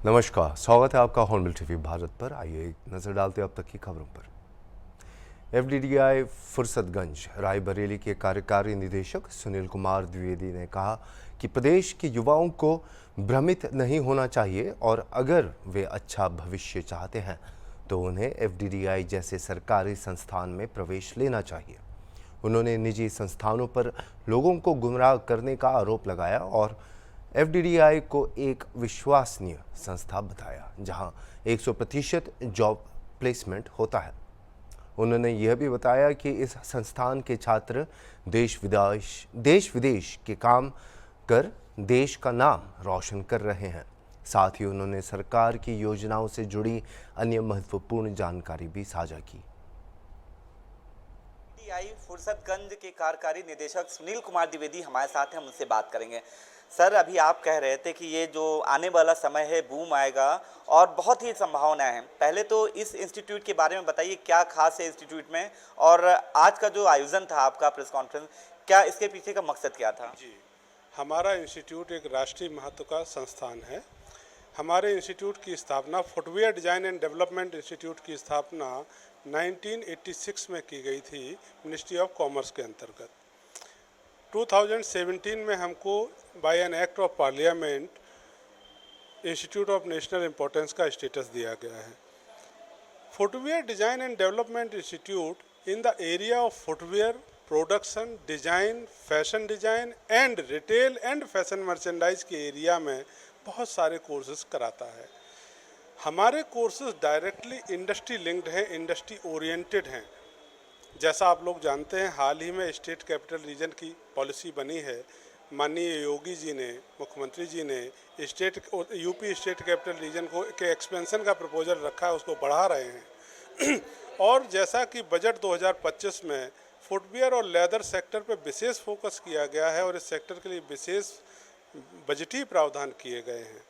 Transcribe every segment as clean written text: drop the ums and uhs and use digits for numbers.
नमस्कार, स्वागत है आपका हॉर्नबिल टीवी भारत पर। आइए एक नज़र डालते हैं अब तक की खबरों पर। एफडीडीआई फुर्सतगंज रायबरेली के कार्यकारी निदेशक सुनील कुमार द्विवेदी ने कहा कि प्रदेश के युवाओं को भ्रमित नहीं होना चाहिए और अगर वे अच्छा भविष्य चाहते हैं तो उन्हें एफडीडीआई जैसे सरकारी संस्थान में प्रवेश लेना चाहिए। उन्होंने निजी संस्थानों पर लोगों को गुमराह करने का आरोप लगाया और एफडीडीआई को एक विश्वसनीय संस्था बताया जहां 100% जॉब प्लेसमेंट होता है। उन्होंने यह भी बताया कि इस संस्थान के छात्र देश विदेश के काम कर देश का नाम रोशन कर रहे हैं। साथ ही उन्होंने सरकार की योजनाओं से जुड़ी अन्य महत्वपूर्ण जानकारी भी साझा की। फुर्सतगंज के कार्यकारी निदेशक सुनील कुमार द्विवेदी हमारे साथ हैं, हम उनसे बात करेंगे। सर, अभी आप कह रहे थे कि ये जो आने वाला समय है बूम आएगा और बहुत ही संभावनाएं हैं। पहले तो इस इंस्टीट्यूट के बारे में बताइए, क्या खास है इंस्टीट्यूट में, और आज का जो आयोजन था आपका प्रेस कॉन्फ्रेंस, क्या इसके पीछे का मकसद क्या था? जी, हमारा इंस्टीट्यूट एक राष्ट्रीय महत्व का संस्थान है। हमारे इंस्टीट्यूट की स्थापना footwear design and development institute की स्थापना 1986 में की गई थी मिनिस्ट्री ऑफ कॉमर्स के अंतर्गत। 2017 में हमको by an act of parliament institute of national importance का स्टेटस दिया गया है। Footwear design and development institute in the area of footwear production, design, fashion design and retail and fashion merchandise के area में बहुत सारे कोर्सेज कराता है। हमारे कोर्सेज डायरेक्टली इंडस्ट्री लिंक्ड हैं, इंडस्ट्री ओरिएंटेड हैं। जैसा आप लोग जानते हैं, हाल ही में स्टेट कैपिटल रीजन की पॉलिसी बनी है। माननीय योगी जी ने, मुख्यमंत्री जी ने यूपी स्टेट कैपिटल रीजन को के एक्सपेंशन का प्रपोजल रखा है, उसको बढ़ा रहे हैं। और जैसा कि बजट 2025 में फुटवियर और लेदर सेक्टर पर विशेष फोकस किया गया है और इस सेक्टर के लिए विशेष बजटीय प्रावधान किए गए हैं।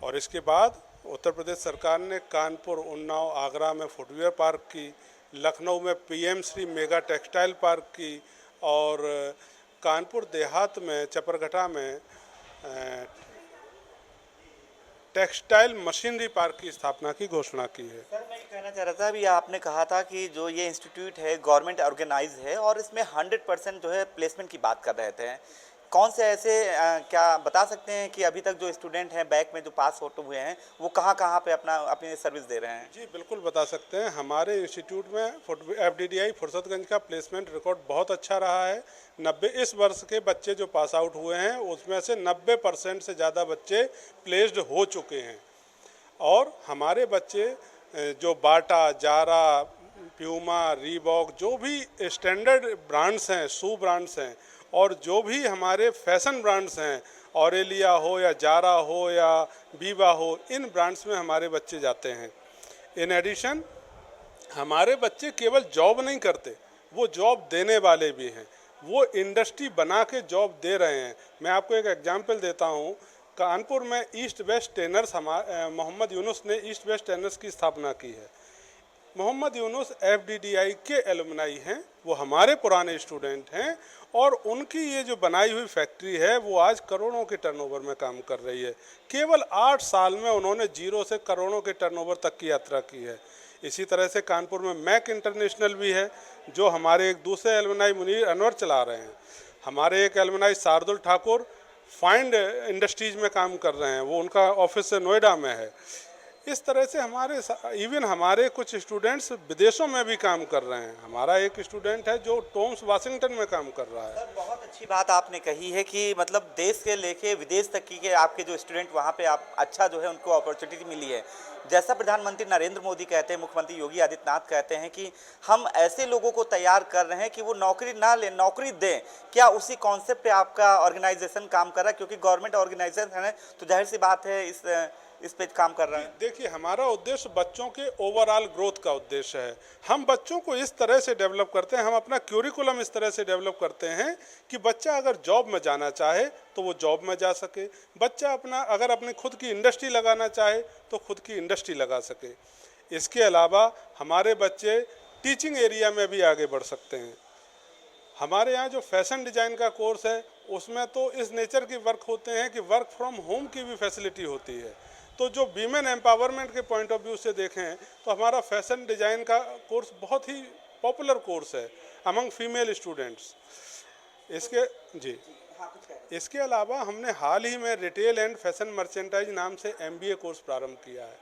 और इसके बाद उत्तर प्रदेश सरकार ने कानपुर, उन्नाव, आगरा में फुटवियर पार्क की, लखनऊ में PM Shri mega textile park की और कानपुर देहात में चपरघटा में टेक्सटाइल मशीनरी पार्क की स्थापना की घोषणा की है। सर, मैं ये कहना चाह रहा था, अभी आपने कहा था कि जो ये इंस्टीट्यूट है गवर्नमेंट ऑर्गेनाइज है और इसमें 100% जो है प्लेसमेंट की बात कर रहे थे। कौन से ऐसे क्या बता सकते हैं कि अभी तक जो स्टूडेंट हैं बैक में जो पास आउट हुए हैं वो कहाँ कहाँ पे अपनी सर्विस दे रहे हैं? जी बिल्कुल बता सकते हैं। हमारे इंस्टीट्यूट में एफडीडीआई फुर्सतगंज का प्लेसमेंट रिकॉर्ड बहुत अच्छा रहा है। 90 इस वर्ष के बच्चे जो पास आउट हुए हैं उसमें से 90% से ज़्यादा बच्चे प्लेस्ड हो चुके हैं। और हमारे बच्चे जो बाटा, जारा, प्यूमा, रीबॉक, जो भी स्टैंडर्ड ब्रांड्स हैं, शू ब्रांड्स हैं और जो भी हमारे फैशन ब्रांड्स हैं, ऑरेलिया हो या जारा हो या वीवा हो, इन ब्रांड्स में हमारे बच्चे जाते हैं। इन एडिशन हमारे बच्चे केवल जॉब नहीं करते, वो जॉब देने वाले भी हैं। वो इंडस्ट्री बना के जॉब दे रहे हैं। मैं आपको एक एग्जांपल देता हूँ। कानपुर में ईस्ट वेस्ट टेनर्स मोहम्मद यूनुस ने ईस्ट वेस्ट टेनर्स की स्थापना की है। मोहम्मद यूनुस एफडीडीआई के एलुमनाई हैं, वो हमारे पुराने स्टूडेंट हैं और उनकी ये जो बनाई हुई फैक्ट्री है वो आज करोड़ों के टर्नओवर में काम कर रही है। केवल 8 साल में उन्होंने जीरो से करोड़ों के टर्नओवर तक की यात्रा की है। इसी तरह से कानपुर में मैक इंटरनेशनल भी है जो हमारे एक दूसरे एलुमनाई मुनीर अनवर चला रहे हैं। हमारे एक alumni Shardul Thakur find industries में काम कर रहे हैं, वो उनका ऑफिस नोएडा में है। इस तरह से हमारे कुछ स्टूडेंट्स विदेशों में भी काम कर रहे हैं। हमारा एक स्टूडेंट है जो टॉम्स वाशिंगटन में काम कर रहा है। सर, बहुत अच्छी बात आपने कही है कि मतलब देश के लेके विदेश तक की के आपके जो स्टूडेंट वहाँ पे आप अच्छा जो है उनको अपॉर्चुनिटी मिली है। जैसा प्रधानमंत्री नरेंद्र मोदी कहते हैं, मुख्यमंत्री योगी आदित्यनाथ कहते हैं कि हम ऐसे लोगों को तैयार कर रहे हैं कि वो नौकरी ना लें, नौकरी दें। क्या उसी कॉन्सेप्ट पे आपका ऑर्गेनाइजेशन काम कर रहा है? क्योंकि गवर्नमेंट ऑर्गेनाइजेशन है तो जाहिर सी बात है इस पे काम कर रहा है। देखिए, हमारा उद्देश्य बच्चों के ओवरऑल ग्रोथ का उद्देश्य है। हम बच्चों को इस तरह से डेवलप करते हैं, हम अपना क्यूरिकुलम इस तरह से डेवलप करते हैं कि बच्चा अगर जॉब में जाना चाहे तो वो जॉब में जा सके। बच्चा अगर अपनी खुद की इंडस्ट्री लगाना चाहे तो खुद की इंडस्ट्री लगा सके। इसके अलावा हमारे बच्चे टीचिंग एरिया में भी आगे बढ़ सकते हैं। हमारे यहाँ जो फैशन डिज़ाइन का कोर्स है उसमें तो इस नेचर के वर्क होते हैं कि वर्क फ्रॉम होम की भी फैसिलिटी होती है। तो जो वीमेन एम्पावरमेंट के पॉइंट ऑफ व्यू से देखें तो हमारा फैशन डिज़ाइन का कोर्स बहुत ही पॉपुलर कोर्स है अमंग फीमेल स्टूडेंट्स। इसके अलावा हमने हाल ही में रिटेल एंड फैशन मर्चेंटाइज नाम से MBA कोर्स प्रारंभ किया है।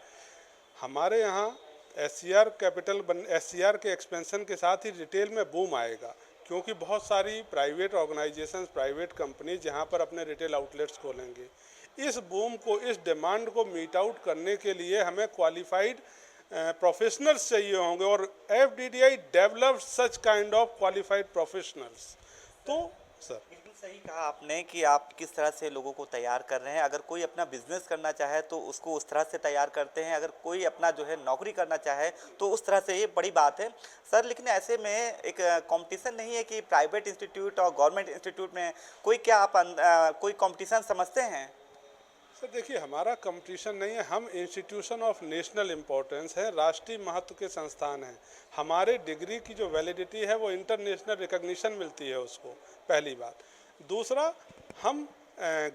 हमारे यहाँ SCR के एक्सपेंशन के साथ ही रिटेल में बूम आएगा, क्योंकि बहुत सारी प्राइवेट ऑर्गेनाइजेशंस, प्राइवेट कंपनी जहाँ पर अपने रिटेल आउटलेट्स खोलेंगे। इस बूम को, इस डिमांड को मीट आउट करने के लिए हमें क्वालिफाइड प्रोफेशनल्स चाहिए होंगे, और FDDI develop such kind of qualified professionals. तो सर बिल्कुल सही कहा आपने कि आप किस तरह से लोगों को तैयार कर रहे हैं। अगर कोई अपना बिजनेस करना चाहे तो उसको उस तरह से तैयार करते हैं, अगर कोई अपना जो है नौकरी करना चाहे तो उस तरह से, ये बड़ी बात है सर। लेकिन ऐसे में एक कंपटीशन नहीं है कि प्राइवेट इंस्टीट्यूट और गवर्नमेंट इंस्टीट्यूट में कोई, क्या आप कोई कंपटीशन समझते हैं? सर देखिए, हमारा कंपटीशन नहीं है, हम इंस्टीट्यूशन ऑफ नेशनल इम्पोर्टेंस है, राष्ट्रीय महत्व के संस्थान हैं। हमारे डिग्री की जो वैलिडिटी है वो इंटरनेशनल रिकॉग्निशन मिलती है उसको, पहली बात। दूसरा, हम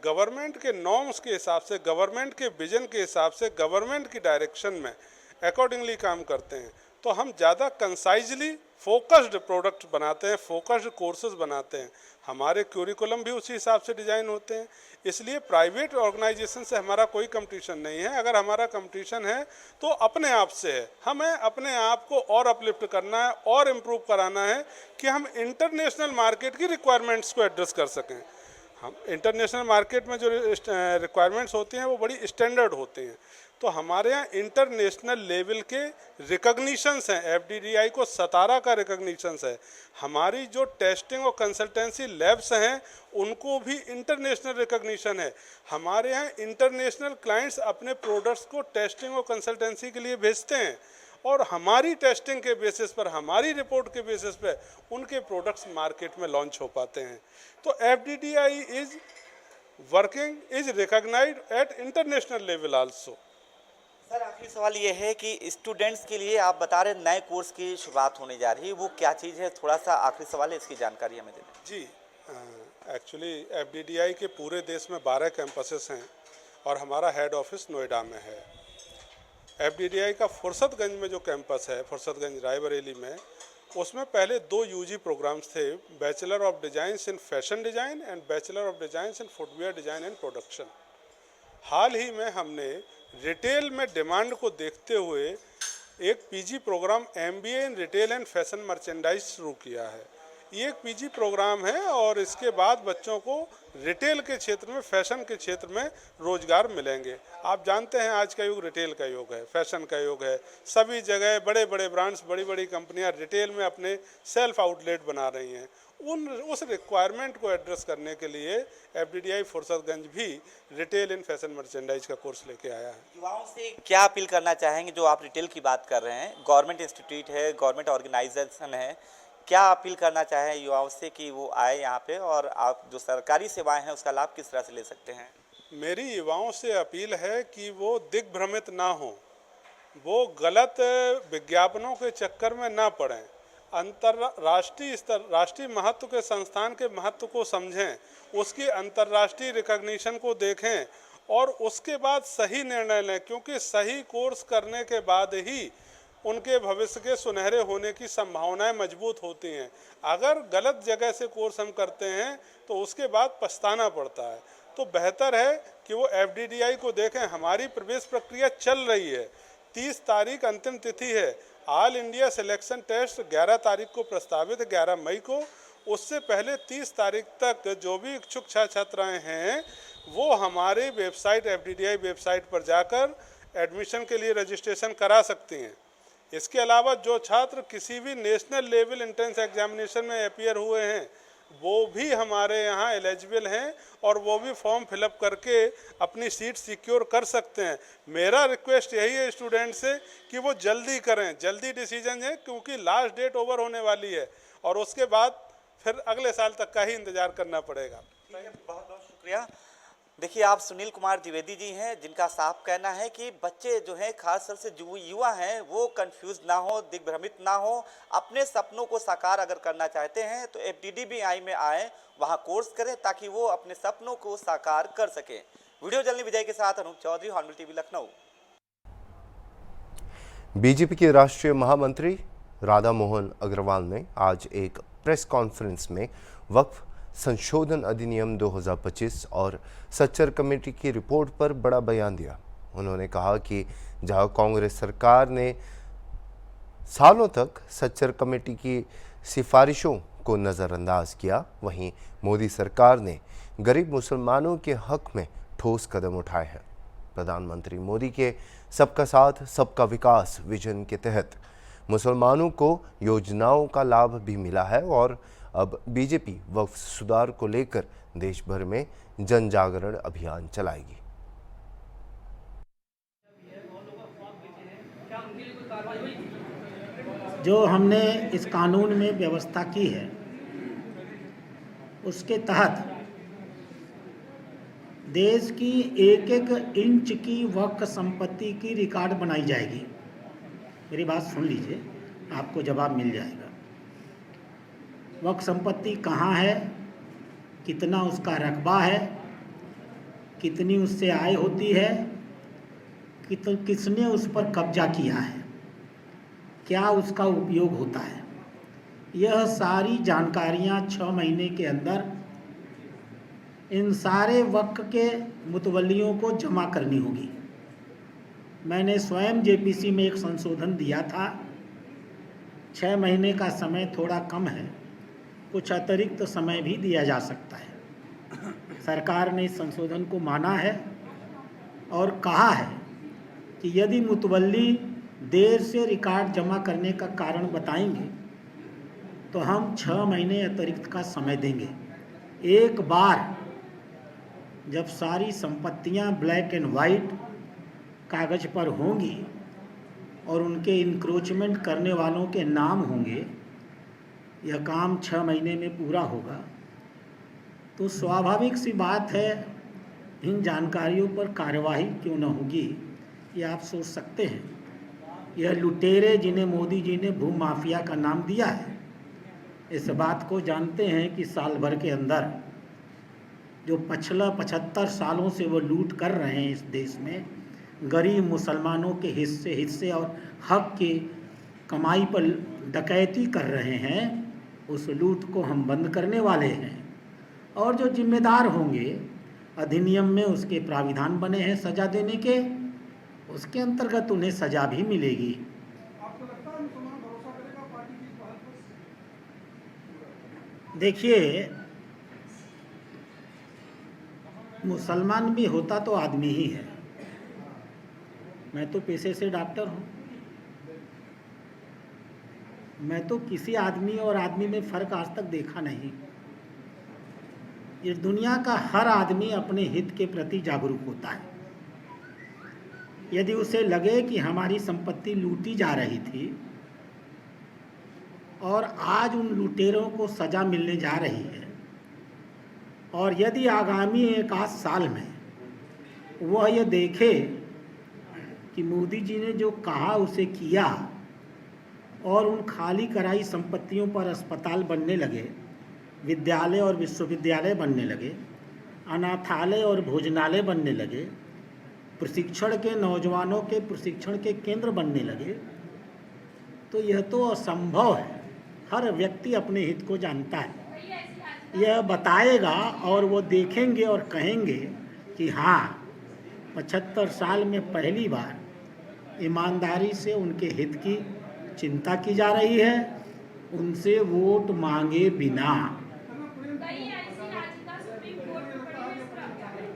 गवर्नमेंट के नॉर्म्स के हिसाब से, गवर्नमेंट के विजन के हिसाब से, गवर्नमेंट की डायरेक्शन में अकॉर्डिंगली काम करते हैं। तो हम ज़्यादा कंसाइजली फोकस्ड प्रोडक्ट बनाते हैं, फोकस्ड कोर्सेज बनाते हैं। हमारे क्यूरिकुलम भी उसी हिसाब से डिज़ाइन होते हैं। इसलिए प्राइवेट ऑर्गेनाइजेशन से हमारा कोई कंपटीशन नहीं है। अगर हमारा कंपटीशन है तो अपने आप से है। हमें अपने आप को और अपलिफ्ट करना है और इम्प्रूव कराना है कि हम इंटरनेशनल मार्केट की रिक्वायरमेंट्स को एड्रेस कर सकें। हम इंटरनेशनल मार्केट में जो रिक्वायरमेंट्स होती हैं वो बड़ी स्टैंडर्ड होती हैं। तो हमारे यहाँ इंटरनेशनल लेवल के रिकॉग्निशंस हैं, FDDI को 17 का रिकॉग्निशंस है। हमारी जो टेस्टिंग और कंसल्टेंसी लैब्स हैं उनको भी इंटरनेशनल रिकॉग्निशन है। हमारे यहाँ इंटरनेशनल क्लाइंट्स अपने प्रोडक्ट्स को टेस्टिंग और कंसल्टेंसी के लिए भेजते हैं, और हमारी टेस्टिंग के बेसिस पर, हमारी रिपोर्ट के बेसिस पर उनके प्रोडक्ट्स मार्केट में लॉन्च हो पाते हैं। तो FDDI is working, is recognised at international level also. Sir आखिरी सवाल ये है कि स्टूडेंट्स के लिए आप बता रहे नए कोर्स की शुरुआत होने जा रही है, वो क्या चीज़ है? थोड़ा सा आखिरी सवाल है, इसकी जानकारी हमें दें। जी, एक्चुअली FDDI के पूरे देश में 12 कैंपसेस हैं और हमारा हेड ऑफिस नोएडा में है। FDDI का फुर्सतगंज में जो कैंपस है, फुर्सतगंज रायबरेली में, उसमें पहले 2 UG प्रोग्राम्स थे, bachelor of designs in fashion design and bachelor of designs in footwear design and production. हाल ही में हमने रिटेल में डिमांड को देखते हुए एक PG programme MBA in retail and fashion merchandise शुरू किया है। ये एक PG प्रोग्राम है और इसके बाद बच्चों को रिटेल के क्षेत्र में, फैशन के क्षेत्र में रोजगार मिलेंगे। आप जानते हैं आज का युग रिटेल का युग है, फैशन का युग है। सभी जगह बड़े बड़े ब्रांड्स, बड़ी बड़ी कंपनियां रिटेल में अपने सेल्फ आउटलेट बना रही हैं। उस रिक्वायरमेंट को एड्रेस करने के लिए FDDI फुर्सतगंज भी रिटेल इन फैशन मर्चेंडाइज का कोर्स लेके आया है। युवाओं से क्या अपील करना चाहेंगे? जो आप रिटेल की बात कर रहे हैं, गवर्नमेंट इंस्टीट्यूट है, गवर्नमेंट ऑर्गेनाइजेशन है, क्या अपील करना चाहें युवाओं से कि वो आए यहाँ पे, और आप जो सरकारी सेवाएं हैं उसका लाभ किस तरह से ले सकते हैं? मेरी युवाओं से अपील है कि वो दिग्भ्रमित ना हो, वो गलत विज्ञापनों के चक्कर में ना पड़ें, राष्ट्रीय महत्व के संस्थान के महत्व को समझें, उसकी अंतर्राष्ट्रीय रिकॉग्निशन को देखें और उसके बाद सही निर्णय लें, क्योंकि सही कोर्स करने के बाद ही उनके भविष्य के सुनहरे होने की संभावनाएं मजबूत होती हैं। अगर गलत जगह से कोर्स हम करते हैं तो उसके बाद पछताना पड़ता है। तो बेहतर है कि वो FDDI को देखें। हमारी प्रवेश प्रक्रिया चल रही है, 30 तारीख अंतिम तिथि है। ऑल इंडिया सिलेक्शन टेस्ट 11 तारीख को प्रस्तावित है, 11 मई को। उससे पहले 30 तारीख तक जो भी इच्छुक छात्र छात्राएँ हैं वो हमारे वेबसाइट, FDDI वेबसाइट पर जाकर एडमिशन के लिए रजिस्ट्रेशन करा सकती हैं। इसके अलावा जो छात्र किसी भी नेशनल लेवल एंट्रेंस एग्जामिनेशन में अपीयर हुए हैं वो भी हमारे यहाँ एलिजिबल हैं और वो भी फॉर्म फिलअप करके अपनी सीट सिक्योर कर सकते हैं। मेरा रिक्वेस्ट यही है स्टूडेंट से कि वो जल्दी करें, जल्दी डिसीजन है, क्योंकि लास्ट डेट ओवर होने वाली है और उसके बाद फिर अगले साल तक का ही इंतज़ार करना पड़ेगा। बहुत बहुत शुक्रिया। देखिए, आप सुनील कुमार द्विवेदी जी हैं, जिनका साफ कहना है कि बच्चे जो हैं, खास तौर से जो युवा हैं, वो कंफ्यूज ना हो, दिग्भ्रमित ना हो। अपने सपनों को साकार अगर करना चाहते हैं तो FDDBI में आएँ, वहाँ कोर्स करें, ताकि वो अपने सपनों को साकार कर सकें। वीडियो जर्नलिस्ट विजय के साथ Anoop Chaudhary, Hornbill TV, Lucknow. BJP के राष्ट्रीय महामंत्री राधा मोहन अग्रवाल ने आज एक प्रेस कॉन्फ्रेंस में वक्फ संशोधन अधिनियम 2025 और सच्चर कमेटी की रिपोर्ट पर बड़ा बयान दिया। उन्होंने कहा कि जहां कांग्रेस सरकार ने सालों तक सच्चर कमेटी की सिफारिशों को नज़रअंदाज किया, वहीं मोदी सरकार ने गरीब मुसलमानों के हक में ठोस कदम उठाए हैं। प्रधानमंत्री मोदी के सबका साथ सबका विकास विजन के तहत मुसलमानों को योजनाओं का लाभ भी मिला है और अब बीजेपी वक्फ सुधार को लेकर देश भर में जन जागरण अभियान चलाएगी। जो हमने इस कानून में व्यवस्था की है, उसके तहत देश की एक एक इंच की वक्फ संपत्ति की रिकॉर्ड बनाई जाएगी। मेरी बात सुन लीजिए, आपको जवाब मिल जाएगा। वक्फ संपत्ति कहाँ है, कितना उसका रकबा है, कितनी उससे आय होती है, किसने उस पर कब्जा किया है, क्या उसका उपयोग होता है, यह सारी जानकारियाँ 6 महीने के अंदर इन सारे वक्फ के मुतवल्लियों को जमा करनी होगी। मैंने स्वयं JPC में एक संशोधन दिया था। 6 महीने का समय थोड़ा कम है, कुछ अतिरिक्त समय भी दिया जा सकता है। सरकार ने इस संशोधन को माना है और कहा है कि यदि मुतवल्ली देर से रिकॉर्ड जमा करने का कारण बताएंगे तो हम 6 महीने अतिरिक्त का समय देंगे। एक बार जब सारी संपत्तियां ब्लैक एंड वाइट कागज़ पर होंगी और उनके इंक्रोचमेंट करने वालों के नाम होंगे, यह काम 6 महीने में पूरा होगा, तो स्वाभाविक सी बात है इन जानकारियों पर कार्यवाही क्यों न होगी, ये आप सोच सकते हैं। यह लुटेरे जिन्हें मोदी जी ने भू माफिया का नाम दिया है, इस बात को जानते हैं कि साल भर के अंदर जो पिछला 75 सालों से वो लूट कर रहे हैं इस देश में, गरीब मुसलमानों के हिस्से और हक की कमाई पर डकैती कर रहे हैं, उस लूट को हम बंद करने वाले हैं। और जो जिम्मेदार होंगे, अधिनियम में उसके प्राविधान बने हैं सज़ा देने के, उसके अंतर्गत उन्हें सज़ा भी मिलेगी। देखिए, मुसलमान भी होता तो आदमी ही है। मैं तो पेशे से डॉक्टर हूँ। मैं तो किसी आदमी और आदमी में फ़र्क आज तक देखा नहीं। इस दुनिया का हर आदमी अपने हित के प्रति जागरूक होता है। यदि उसे लगे कि हमारी संपत्ति लूटी जा रही थी और आज उन लुटेरों को सज़ा मिलने जा रही है, और यदि आगामी 1 आध साल में वह यह देखे कि मोदी जी ने जो कहा उसे किया और उन खाली कराई संपत्तियों पर अस्पताल बनने लगे, विद्यालय और विश्वविद्यालय बनने लगे, अनाथालय और भोजनालय बनने लगे, प्रशिक्षण के नौजवानों के प्रशिक्षण के केंद्र बनने लगे, तो यह तो असंभव है। हर व्यक्ति अपने हित को जानता है। यह बताएगा और वो देखेंगे और कहेंगे कि हाँ, 75 साल में पहली बार ईमानदारी से उनके हित की चिंता की जा रही है, उनसे वोट मांगे बिना।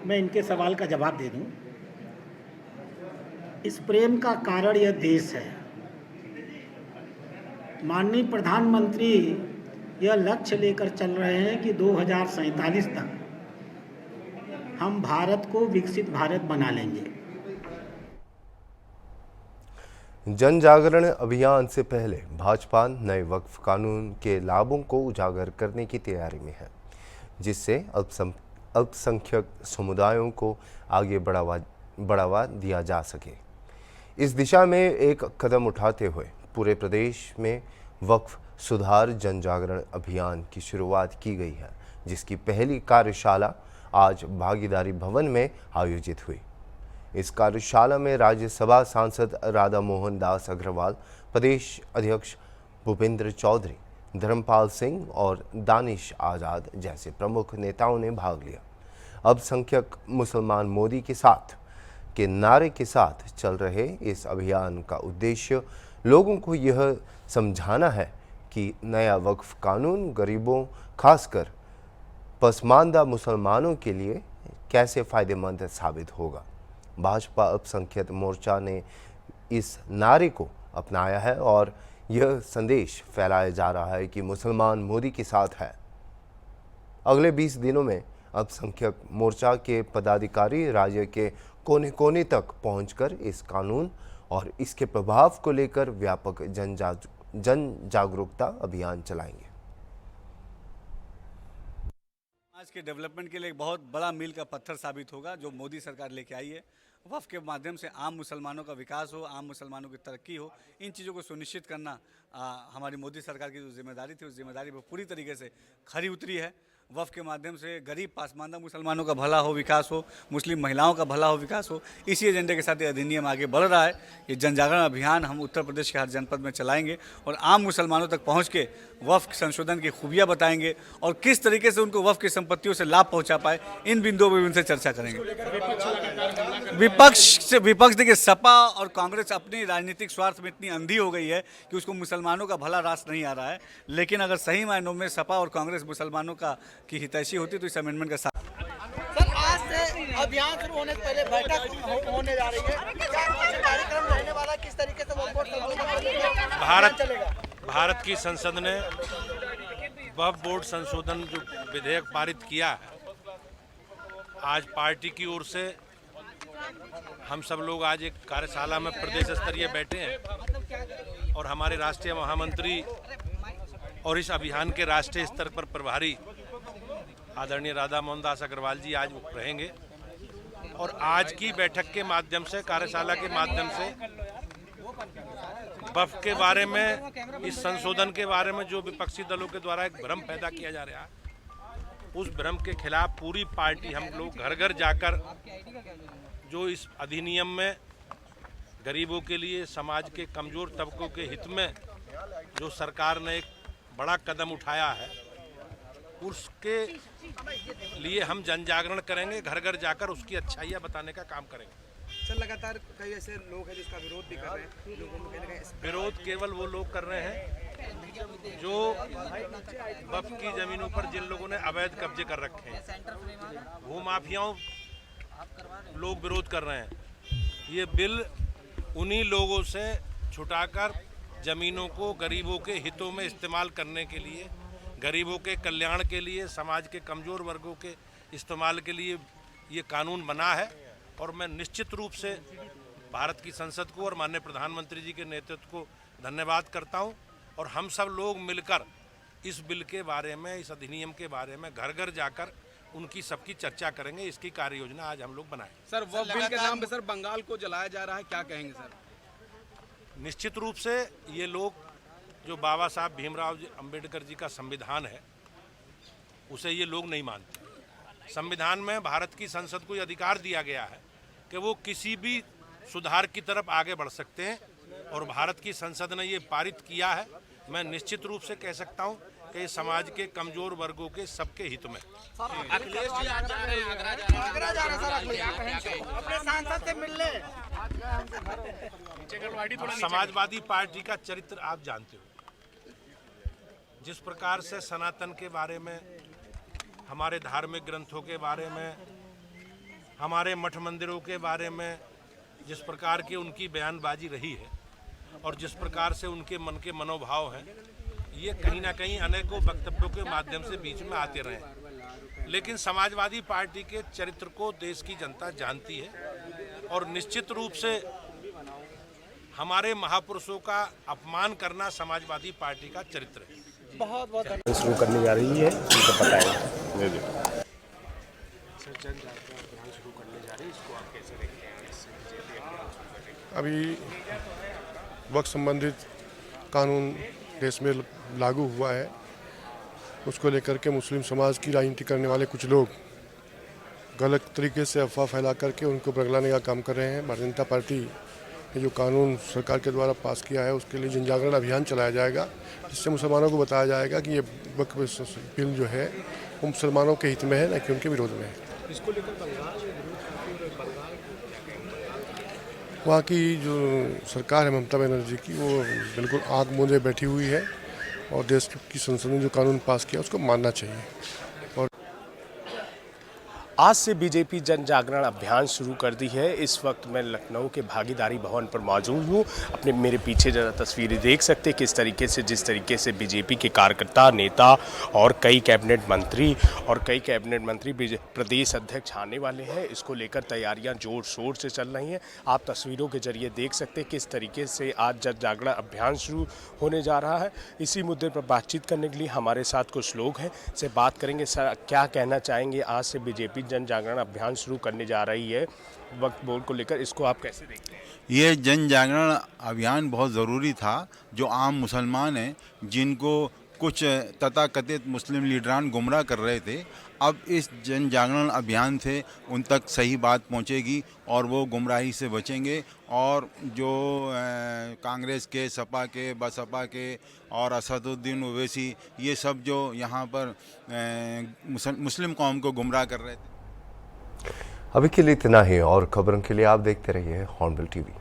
मैं इनके सवाल का जवाब दे दूं। इस प्रेम का कारण यह देश है। माननीय प्रधानमंत्री यह लक्ष्य लेकर चल रहे हैं कि 2047 तक हम भारत को विकसित भारत बना लेंगे। जन जागरण अभियान से पहले भाजपा नए वक्फ कानून के लाभों को उजागर करने की तैयारी में है, जिससे अल्पसंख्यक समुदायों को आगे बढ़ावा दिया जा सके। इस दिशा में एक कदम उठाते हुए पूरे प्रदेश में वक्फ सुधार जन जागरण अभियान की शुरुआत की गई है, जिसकी पहली कार्यशाला आज भागीदारी भवन में आयोजित हुई। इस कार्यशाला में राज्यसभा सांसद राधा मोहन दास अग्रवाल, प्रदेश अध्यक्ष भूपेंद्र चौधरी, धर्मपाल सिंह और दानिश आज़ाद जैसे प्रमुख नेताओं ने भाग लिया। अल्पसंख्यक मुसलमान मोदी के साथ के नारे के साथ चल रहे इस अभियान का उद्देश्य लोगों को यह समझाना है कि नया वक्फ कानून गरीबों, खासकर पसमानदा मुसलमानों के लिए कैसे फ़ायदेमंद साबित होगा। भाजपा अल्पसंख्यक मोर्चा ने इस नारे को अपनाया है और यह संदेश फैलाया जा रहा है कि मुसलमान मोदी के साथ है। अगले 20 दिनों में अल्पसंख्यक मोर्चा के पदाधिकारी राज्य के कोने कोने तक पहुंचकर इस कानून और इसके प्रभाव को लेकर व्यापक जन जागरूकता अभियान चलाएंगे। आज के डेवलपमेंट के लिए एक बहुत बड़ा मील का पत्थर साबित होगा जो मोदी सरकार लेके आई है। वक्फ के माध्यम से आम मुसलमानों का विकास हो, आम मुसलमानों की तरक्की हो, इन चीज़ों को सुनिश्चित करना हमारी मोदी सरकार की जो जिम्मेदारी थी उस जिम्मेदारी पर पूरी तरीके से खरी उतरी है। वक्फ के माध्यम से गरीब पासमानदा मुसलमानों का भला हो, विकास हो, मुस्लिम महिलाओं का भला हो, विकास हो, इसी एजेंडे के साथ ये अधिनियम आगे बढ़ रहा है। ये जन जागरण अभियान हम उत्तर प्रदेश के हर जनपद में चलाएंगे और आम मुसलमानों तक पहुंच के वक्फ संशोधन की खूबियां बताएंगे और किस तरीके से उनको वक्फ की संपत्तियों से लाभ पहुंचा पाए, इन बिंदुओं पर उनसे चर्चा करेंगे। विपक्ष देखिए, सपा और कांग्रेस अपनी राजनीतिक स्वार्थ में इतनी अंधी हो गई है कि उसको मुसलमानों का भला रास नहीं आ रहा है। लेकिन अगर सही मायनों में सपा और कांग्रेस मुसलमानों की हितैषी होती तो इस अमेंडमेंट का साथ। सर, आज से अभियान शुरू होने से पहले बैठक होने जा रही है, क्या कुछ कार्यक्रम रहने वाला, किस तरीके से भारत की संसद ने वक्फ बोर्ड संशोधन जो विधेयक पारित किया है, आज पार्टी की ओर से हम सब लोग आज एक कार्यशाला में प्रदेश स्तरीय बैठे हैं और हमारे राष्ट्रीय महामंत्री और इस अभियान के राष्ट्रीय स्तर पर प्रभारी आदरणीय राधा मोहन दास अग्रवाल जी आज रहेंगे और आज की बैठक के माध्यम से, कार्यशाला के माध्यम से वक्फ के बारे में, इस संशोधन के बारे में जो विपक्षी दलों के द्वारा एक भ्रम पैदा किया जा रहा है, उस भ्रम के खिलाफ पूरी पार्टी हम लोग घर घर जाकर जो इस अधिनियम में गरीबों के लिए, समाज के कमजोर तबकों के हित में जो सरकार ने एक बड़ा कदम उठाया है, उसके लिए हम जन जागरण करेंगे, घर घर जाकर उसकी अच्छाइयाँ बताने का काम करेंगे। सर, लगातार कई ऐसे लोग हैं जिसका विरोध भी कर रहे हैं, लोगों को कहने का विरोध केवल वो लोग कर रहे हैं जो वक्फ की जमीनों पर जिन लोगों ने अवैध कब्जे कर रखे हैं, वो माफियाओं लोग विरोध कर रहे हैं। ये बिल उन्हीं लोगों से छुटाकर जमीनों को गरीबों के हितों में इस्तेमाल करने के लिए, गरीबों के कल्याण के लिए, समाज के कमज़ोर वर्गों के इस्तेमाल के लिए ये कानून बना है। और मैं निश्चित रूप से भारत की संसद को और माननीय प्रधानमंत्री जी के नेतृत्व को धन्यवाद करता हूं और हम सब लोग मिलकर इस बिल के बारे में, इस अधिनियम के बारे में घर घर जाकर उनकी सबकी चर्चा करेंगे। इसकी कार्य योजना आज हम लोग बनाए। सर, वक्फ बिल के नाम पे सर बंगाल को जलाया जा रहा है, क्या कहेंगे सर? निश्चित रूप से ये लोग जो बाबा साहब भीमराव अंबेडकर जी का संविधान है, उसे ये लोग नहीं मानते। संविधान में भारत की संसद को ये अधिकार दिया गया है कि वो किसी भी सुधार की तरफ आगे बढ़ सकते हैं और भारत की संसद ने ये पारित किया है। मैं निश्चित रूप से कह सकता हूँ कि ये समाज के कमजोर वर्गों के सबके हित में। समाजवादी पार्टी का चरित्र आप जानते हो, जिस प्रकार से सनातन के बारे में, हमारे धार्मिक ग्रंथों के बारे में, हमारे मठ मंदिरों के बारे में जिस प्रकार की उनकी बयानबाजी रही है और जिस प्रकार से उनके मन के मनोभाव हैं, ये कहीं ना कहीं अनेकों वक्तव्यों के माध्यम से बीच में आते रहे। लेकिन समाजवादी पार्टी के चरित्र को देश की जनता जानती है और निश्चित रूप से हमारे महापुरुषों का अपमान करना समाजवादी पार्टी का चरित्र है। बहुत बहुत शुरू करने जा रही है, उनको पता है। अभी वक्त संबंधित कानून देश में लागू हुआ है, उसको लेकर के मुस्लिम समाज की राजनीति करने वाले कुछ लोग गलत तरीके से अफवाह फैला करके उनको बरगलाने का काम कर रहे हैं। भारतीय जनता पार्टी ने जो कानून सरकार के द्वारा पास किया है उसके लिए जन जागरण अभियान चलाया जाएगा, जिससे मुसलमानों को बताया जाएगा कि ये वक्फ बिल जो है वो मुसलमानों के हित में है, न कि उनके विरोध में है। इसको लेकर वहाँ की जो सरकार है ममता बनर्जी की, वो बिल्कुल आंख मूंदे बैठी हुई है और देश की संसद ने जो कानून पास किया उसको मानना चाहिए। और आज से बीजेपी जन जागरण अभियान शुरू कर दी है। इस वक्त मैं लखनऊ के भागीदारी भवन पर मौजूद हूँ। अपने मेरे पीछे जरा तस्वीरें देख सकते हैं किस तरीके से, जिस तरीके से बीजेपी के कार्यकर्ता, नेता और कई कैबिनेट मंत्री प्रदेश अध्यक्ष आने वाले हैं। इसको लेकर तैयारियां जोर शोर से चल रही हैं। आप तस्वीरों के जरिए देख सकते हैं किस तरीके से आज जन जागरण अभियान शुरू होने जा रहा है। इसी मुद्दे पर बातचीत करने के लिए हमारे साथ कुछ लोग हैं, से बात करेंगे। सर, क्या कहना चाहेंगे, आज से बीजेपी जन जागरण अभियान शुरू करने जा रही है वक्फ बोर्ड को लेकर, इसको आप कैसे देखते हैं? ये जन जागरण अभियान बहुत ज़रूरी था। जो आम मुसलमान हैं, जिनको कुछ तथाकथित मुस्लिम लीडरान गुमराह कर रहे थे, अब इस जन जागरण अभियान से उन तक सही बात पहुंचेगी और वो गुमराही से बचेंगे। और जो कांग्रेस के, सपा के, बसपा के और असदुद्दीन ओवैसी, ये सब जो यहाँ पर मुस्लिम कौम को गुमराह कर रहे थे। अभी के लिए इतना ही, और खबरों के लिए आप देखते रहिए हॉर्नबिल टीवी।